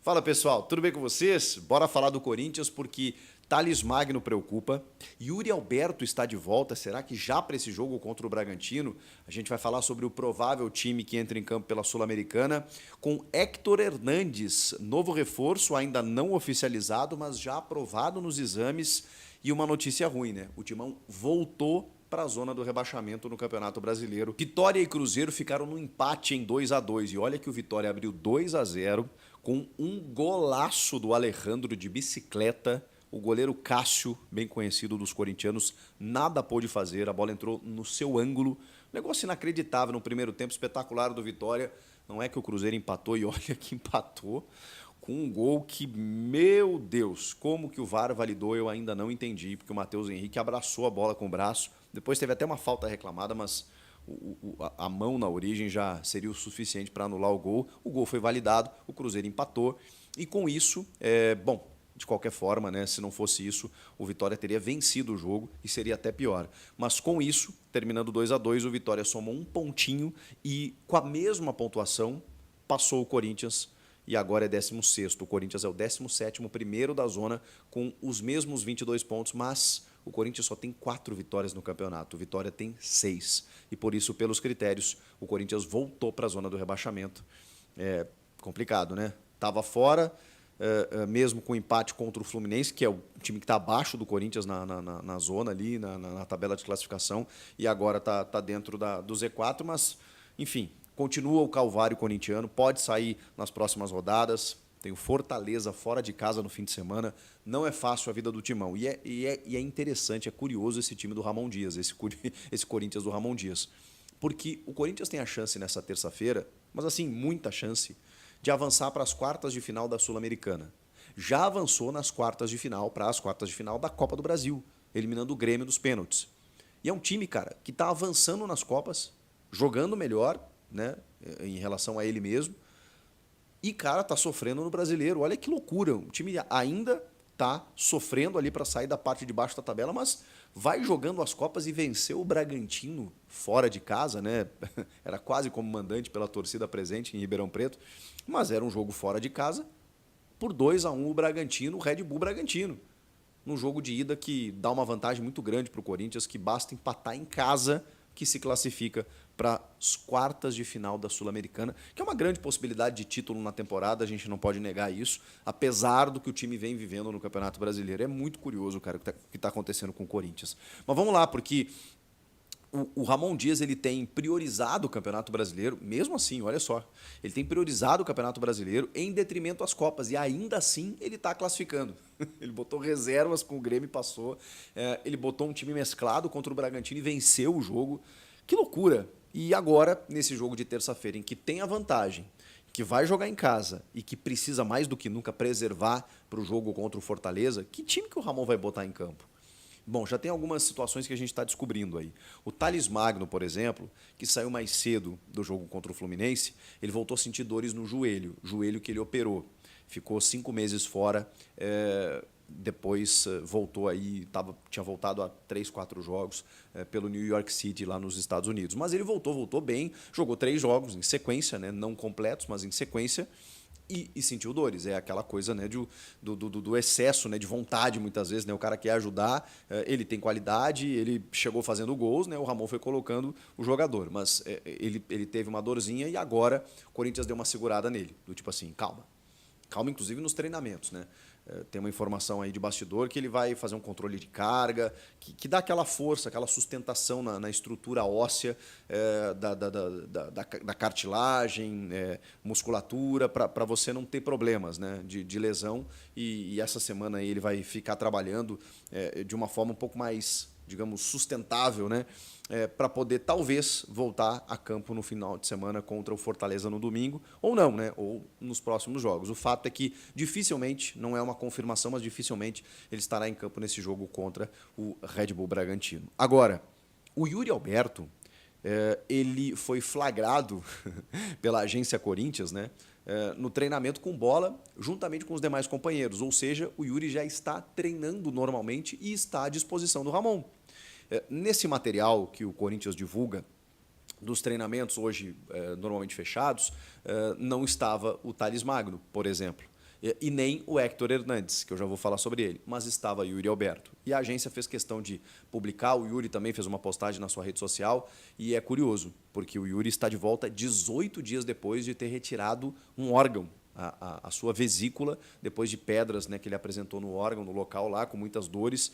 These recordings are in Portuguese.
Fala pessoal, tudo bem com vocês? Bora falar do Corinthians porque Thales Magno preocupa, Yuri Alberto está de volta, será que já para esse jogo contra o Bragantino? A gente vai falar sobre o provável time que entra em campo pela Sul-Americana com Héctor Hernandes, novo reforço ainda não oficializado, mas já aprovado nos exames e uma notícia ruim, né? O Timão voltou para a zona do rebaixamento no Campeonato Brasileiro. Vitória e Cruzeiro ficaram no empate em 2-2 e olha que o Vitória abriu 2-0 com um golaço do Alejandro de bicicleta. O goleiro Cássio, bem conhecido dos corintianos, nada pôde fazer, a bola entrou no seu ângulo. Negócio inacreditável no primeiro tempo, espetacular do Vitória. Não é que o Cruzeiro empatou e olha que empatou com um gol que, meu Deus, como que o VAR validou eu ainda não entendi, porque o Matheus Henrique abraçou a bola com o braço, depois teve até uma falta reclamada, mas a mão na origem já seria o suficiente para anular o gol foi validado, o Cruzeiro empatou, e com isso, bom, de qualquer forma, né, se não fosse isso, o Vitória teria vencido o jogo e seria até pior. Mas com isso, terminando 2-2, o Vitória somou um pontinho e com a mesma pontuação passou o Corinthians e agora é 16º. O Corinthians é o 17º, primeiro da zona, com os mesmos 22 pontos, mas o Corinthians só tem 4 vitórias no campeonato, o Vitória tem 6. E por isso, pelos critérios, o Corinthians voltou para a zona do rebaixamento. É complicado, né? Estava fora, mesmo com empate contra o Fluminense, que é o time que está abaixo do Corinthians na zona ali, na tabela de classificação, e agora está dentro do Z4, mas, enfim, continua o calvário corintiano, pode sair nas próximas rodadas, tem o Fortaleza fora de casa no fim de semana, não é fácil a vida do Timão, e é interessante, é curioso esse time do Ramon Dias, esse Corinthians do Ramon Dias, porque o Corinthians tem a chance nessa terça-feira, mas assim, muita chance, de avançar para as quartas de final da Sul-Americana. Já avançou nas quartas de final, para as quartas de final da Copa do Brasil, eliminando o Grêmio dos pênaltis. E é um time, cara, que está avançando nas Copas, jogando melhor, né, em relação a ele mesmo, e, cara, tá sofrendo no Brasileiro. Olha que loucura, o time ainda tá sofrendo ali para sair da parte de baixo da tabela, mas vai jogando as Copas e venceu o Bragantino fora de casa, né? Era quase como mandante pela torcida presente em Ribeirão Preto, mas era um jogo fora de casa, por 2-1 o Bragantino, o Red Bull Bragantino. Num jogo de ida que dá uma vantagem muito grande para o Corinthians, que basta empatar em casa que se classifica para as quartas de final da Sul-Americana, que é uma grande possibilidade de título na temporada, a gente não pode negar isso, apesar do que o time vem vivendo no Campeonato Brasileiro. É muito curioso, cara, o que está acontecendo com o Corinthians. Mas vamos lá, porque o Ramon Dias ele tem priorizado o Campeonato Brasileiro, mesmo assim, olha só, ele tem priorizado o Campeonato Brasileiro em detrimento às Copas, e ainda assim ele está classificando. Ele botou reservas com o Grêmio e passou, ele botou um time mesclado contra o Bragantino e venceu o jogo. Que loucura! E agora, nesse jogo de terça-feira, em que tem a vantagem, que vai jogar em casa e que precisa mais do que nunca preservar para o jogo contra o Fortaleza, que time que o Ramon vai botar em campo? Bom, já tem algumas situações que a gente está descobrindo aí. O Thales Magno, por exemplo, que saiu mais cedo do jogo contra o Fluminense, ele voltou a sentir dores no joelho que ele operou. Ficou 5 meses fora, depois voltou aí, tinha voltado a 3, 4 jogos pelo New York City lá nos Estados Unidos. Mas ele voltou bem, jogou 3 jogos em sequência, né, não completos, mas em sequência, e sentiu dores. É aquela coisa, né, do excesso, né, de vontade, muitas vezes. Né, o cara quer ajudar, ele tem qualidade, ele chegou fazendo gols, né, o Ramon foi colocando o jogador. Mas ele teve uma dorzinha e agora o Corinthians deu uma segurada nele. Do tipo assim, calma. Calma, inclusive, nos treinamentos. Né? Tem uma informação aí de bastidor que ele vai fazer um controle de carga, que dá aquela força, aquela sustentação na estrutura óssea da cartilagem, musculatura, para você não ter problemas, né, de lesão. E essa semana aí ele vai ficar trabalhando de uma forma um pouco mais, digamos, sustentável, né? Para poder, talvez, voltar a campo no final de semana contra o Fortaleza no domingo, ou não, né? Ou nos próximos jogos. O fato é que, dificilmente, não é uma confirmação, mas dificilmente ele estará em campo nesse jogo contra o Red Bull Bragantino. Agora, o Yuri Alberto, ele foi flagrado pela agência Corinthians, né? No treinamento com bola, juntamente com os demais companheiros. Ou seja, o Yuri já está treinando normalmente e está à disposição do Ramon. Nesse material que o Corinthians divulga, dos treinamentos hoje normalmente fechados, não estava o Thales Magno, por exemplo. e nem o Héctor Hernandes, que eu já vou falar sobre ele, mas estava Yuri Alberto. E a agência fez questão de publicar, o Yuri também fez uma postagem na sua rede social, e é curioso, porque o Yuri está de volta 18 dias depois de ter retirado um órgão, a sua vesícula, depois de pedras, né, que ele apresentou no órgão, no local lá, com muitas dores,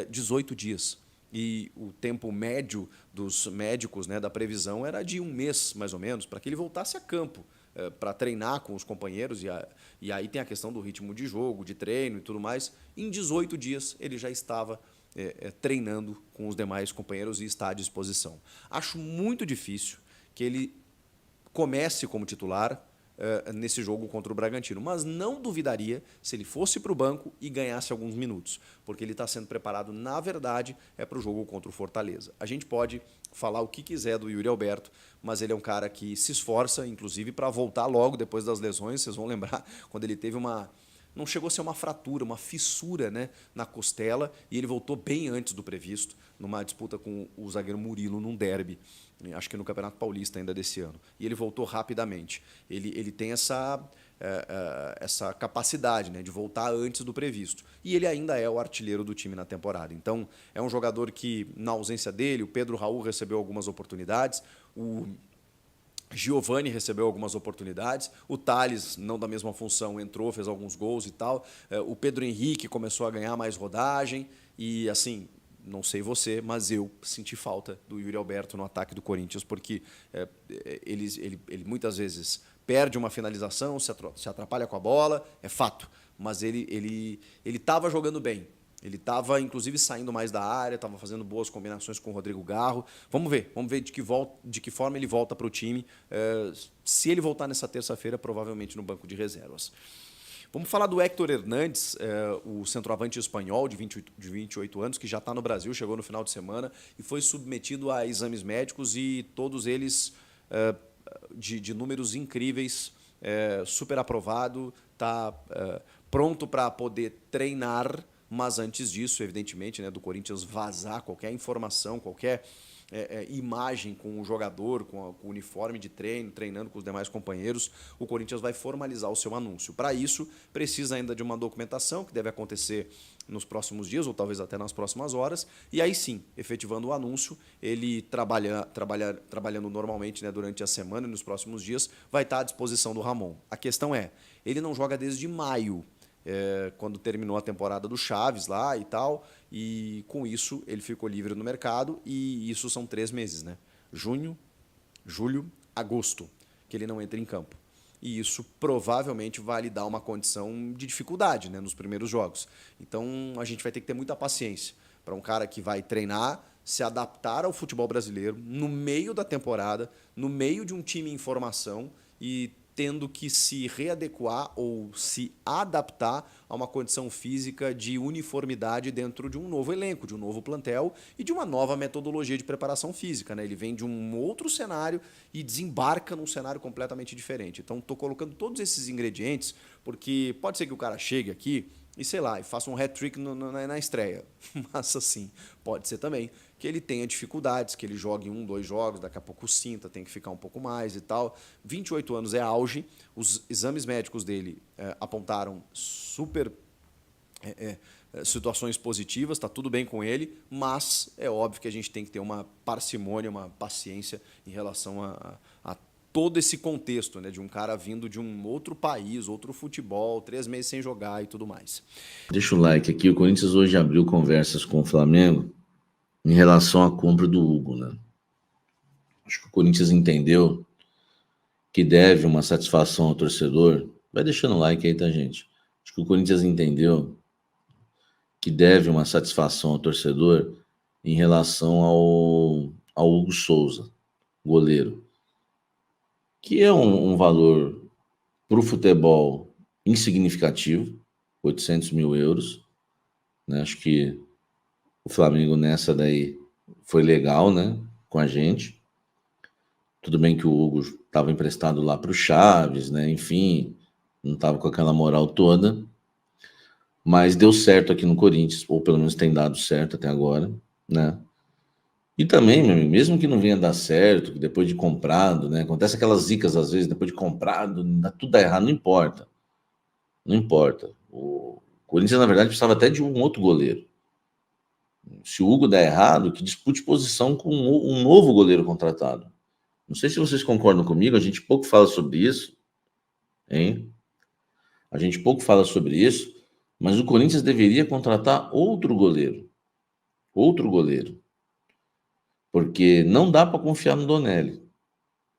18 dias. E o tempo médio dos médicos, né, da previsão era de 1 mês, mais ou menos, para que ele voltasse a campo, para treinar com os companheiros. E aí tem a questão do ritmo de jogo, de treino e tudo mais. Em 18 dias ele já estava treinando com os demais companheiros e está à disposição. Acho muito difícil que ele comece como titular nesse jogo contra o Bragantino, mas não duvidaria se ele fosse para o banco e ganhasse alguns minutos, porque ele está sendo preparado, na verdade, para o jogo contra o Fortaleza. A gente pode falar o que quiser do Yuri Alberto, mas ele é um cara que se esforça, inclusive, para voltar logo depois das lesões. Vocês vão lembrar quando ele teve não chegou a ser uma fratura, uma fissura, né, na costela, e ele voltou bem antes do previsto, numa disputa com o zagueiro Murilo num derby, acho que no Campeonato Paulista ainda desse ano. E ele voltou rapidamente. Ele tem essa capacidade, né, de voltar antes do previsto. E ele ainda é o artilheiro do time na temporada. Então, é um jogador que, na ausência dele, o Pedro Raul recebeu algumas oportunidades, o Giovani recebeu algumas oportunidades, o Thales, não da mesma função, entrou, fez alguns gols e tal, o Pedro Henrique começou a ganhar mais rodagem e, assim, não sei você, mas eu senti falta do Yuri Alberto no ataque do Corinthians, porque ele muitas vezes perde uma finalização, se atrapalha com a bola, é fato, mas ele estava jogando bem. Ele estava, inclusive, saindo mais da área, estava fazendo boas combinações com o Rodrigo Garro. Vamos ver de que forma ele volta para o time. Se ele voltar nessa terça-feira, provavelmente no banco de reservas. Vamos falar do Héctor Hernandes, o centroavante espanhol de 28 anos, que já está no Brasil, chegou no final de semana e foi submetido a exames médicos e todos eles de números incríveis, super aprovado, está pronto para poder treinar. Mas antes disso, evidentemente, né, do Corinthians vazar qualquer informação, qualquer imagem com o jogador, com o uniforme de treino, treinando com os demais companheiros, o Corinthians vai formalizar o seu anúncio. Para isso, precisa ainda de uma documentação que deve acontecer nos próximos dias, ou talvez até nas próximas horas, e aí sim, efetivando o anúncio, ele trabalhando normalmente, né, durante a semana e nos próximos dias, vai estar à disposição do Ramon. A questão é, ele não joga desde maio, quando terminou a temporada do Chaves lá e tal, e com isso ele ficou livre no mercado, e isso são 3 meses, né? Junho, julho, agosto, que ele não entra em campo. E isso provavelmente vai lhe dar uma condição de dificuldade, né, nos primeiros jogos. Então a gente vai ter que ter muita paciência para um cara que vai treinar, se adaptar ao futebol brasileiro no meio da temporada, no meio de um time em formação e tendo que se readequar ou se adaptar a uma condição física de uniformidade dentro de um novo elenco, de um novo plantel e de uma nova metodologia de preparação física, né? Ele vem de um outro cenário e desembarca num cenário completamente diferente. Então, estou colocando todos esses ingredientes porque pode ser que o cara chegue aqui e, sei lá, e faça um hat-trick na estreia. Mas, assim, pode ser também que ele tenha dificuldades, que ele jogue 1, 2 jogos, daqui a pouco sinta, tem que ficar um pouco mais e tal. 28 anos é auge, os exames médicos dele apontaram super situações positivas, está tudo bem com ele, mas é óbvio que a gente tem que ter uma parcimônia, uma paciência em relação a todo esse contexto, né, de um cara vindo de um outro país, outro futebol, 3 meses sem jogar e tudo mais. Deixa o like aqui. O Corinthians hoje abriu conversas com o Flamengo em relação à compra do Hugo, né? Acho que o Corinthians entendeu que deve uma satisfação ao torcedor. Vai deixando o like aí, tá, gente? Acho que o Corinthians entendeu que deve uma satisfação ao torcedor em relação ao Hugo Souza, goleiro, que é um valor para o futebol insignificativo, 800 mil euros, né? Acho que o Flamengo nessa daí foi legal, né, com a gente. Tudo bem que o Hugo estava emprestado lá para o Chaves, né, enfim, não estava com aquela moral toda, mas deu certo aqui no Corinthians, ou pelo menos tem dado certo até agora, né. E também, meu amigo, mesmo que não venha dar certo, que depois de comprado, né, acontece aquelas zicas às vezes, depois de comprado, tudo dá errado, não importa. Não importa. O Corinthians, na verdade, precisava até de um outro goleiro. Se o Hugo der errado, que dispute posição com um novo goleiro contratado. Não sei se vocês concordam comigo, a gente pouco fala sobre isso, hein? A gente pouco fala sobre isso, mas o Corinthians deveria contratar outro goleiro. Outro goleiro. Porque não dá para confiar no Donelli.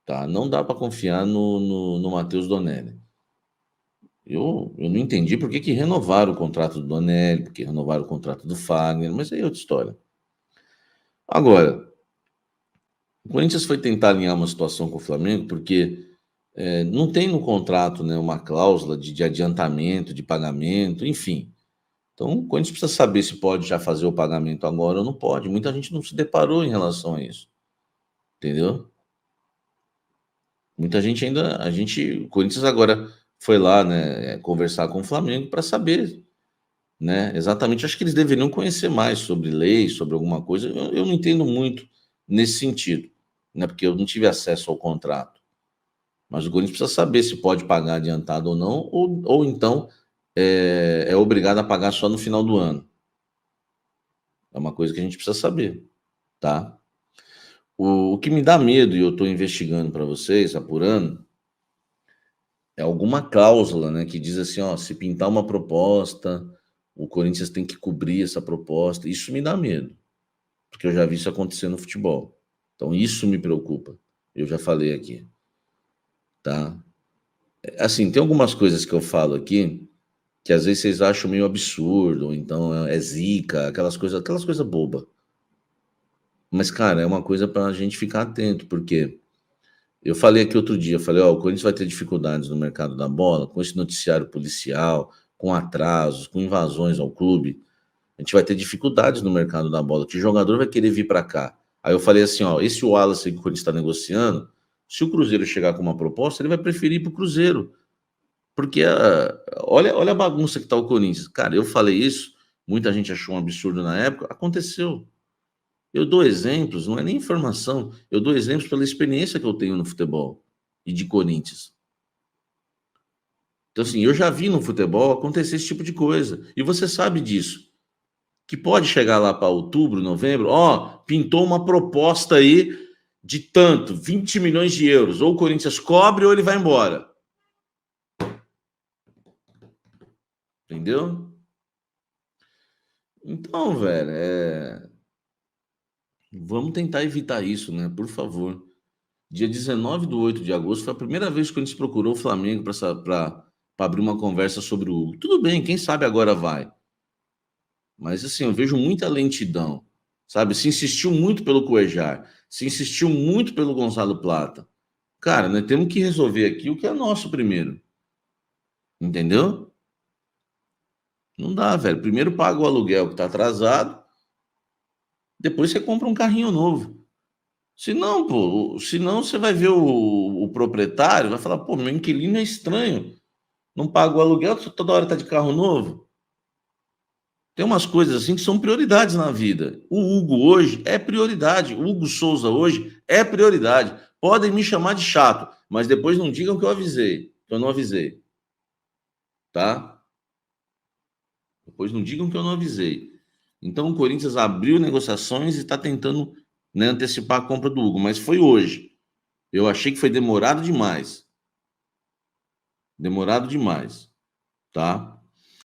Tá? Não dá para confiar no Matheus Donelli. Eu não entendi por que renovaram o contrato do Donelli, porque renovaram o contrato do Fagner, mas aí é outra história. Agora, o Corinthians foi tentar alinhar uma situação com o Flamengo porque não tem no contrato, né, uma cláusula de adiantamento, de pagamento, enfim. Então, o Corinthians precisa saber se pode já fazer o pagamento agora ou não pode. Muita gente não se deparou em relação a isso. Entendeu? Muita gente ainda... O Corinthians agora foi lá, né, conversar com o Flamengo para saber, né, exatamente. Acho que eles deveriam conhecer mais sobre lei, sobre alguma coisa. Eu não entendo muito nesse sentido, né, porque eu não tive acesso ao contrato. Mas o Corinthians precisa saber se pode pagar adiantado ou não, ou então é obrigado a pagar só no final do ano. É uma coisa que a gente precisa saber, tá? O que me dá medo, e eu estou investigando para vocês, apurando, é alguma cláusula, né, que diz assim, ó, se pintar uma proposta, o Corinthians tem que cobrir essa proposta. Isso me dá medo, porque eu já vi isso acontecer no futebol. Então isso me preocupa. Eu já falei aqui, tá? Assim, tem algumas coisas que eu falo aqui que às vezes vocês acham meio absurdo, ou então é zica, aquelas coisas bobas. Mas, cara, é uma coisa para a gente ficar atento, porque eu falei aqui outro dia, eu falei, ó, o Corinthians vai ter dificuldades no mercado da bola, com esse noticiário policial, com atrasos, com invasões ao clube. A gente vai ter dificuldades no mercado da bola, que o jogador vai querer vir para cá. Aí eu falei assim, ó, esse Wallace que o Corinthians está negociando, se o Cruzeiro chegar com uma proposta, ele vai preferir ir para o Cruzeiro. Porque olha a bagunça que está o Corinthians. Cara, eu falei isso, muita gente achou um absurdo na época, aconteceu. Eu dou exemplos, não é nem informação, eu dou exemplos pela experiência que eu tenho no futebol e de Corinthians. Então, assim, eu já vi no futebol acontecer esse tipo de coisa. E você sabe disso. Que pode chegar lá para outubro, novembro, ó, pintou uma proposta aí de tanto, 20 milhões de euros. Ou o Corinthians cobre ou ele vai embora. Entendeu? Então, velho, vamos tentar evitar isso, né? Por favor. Dia 19/8 de agosto foi a primeira vez que a gente procurou o Flamengo para abrir uma conversa sobre o Hugo. Tudo bem, quem sabe agora vai. Mas assim, eu vejo muita lentidão, sabe? Se insistiu muito pelo Cuejar, se insistiu muito pelo Gonzalo Plata. Cara, nós temos que resolver aqui o que é nosso primeiro. Entendeu? Não dá, velho. Primeiro paga o aluguel que tá atrasado, depois você compra um carrinho novo. Senão, pô, senão você vai ver o proprietário, vai falar, pô, meu inquilino é estranho. Não paga o aluguel, toda hora tá de carro novo. Tem umas coisas assim que são prioridades na vida. O Hugo hoje é prioridade. O Hugo Souza hoje é prioridade. Podem me chamar de chato, mas depois não digam que eu avisei, que eu não avisei. Tá? Depois não digam que eu não avisei. Então o Corinthians abriu negociações e está tentando, né, antecipar a compra do Hugo, mas foi hoje. Eu achei que foi demorado demais. Demorado demais. Tá?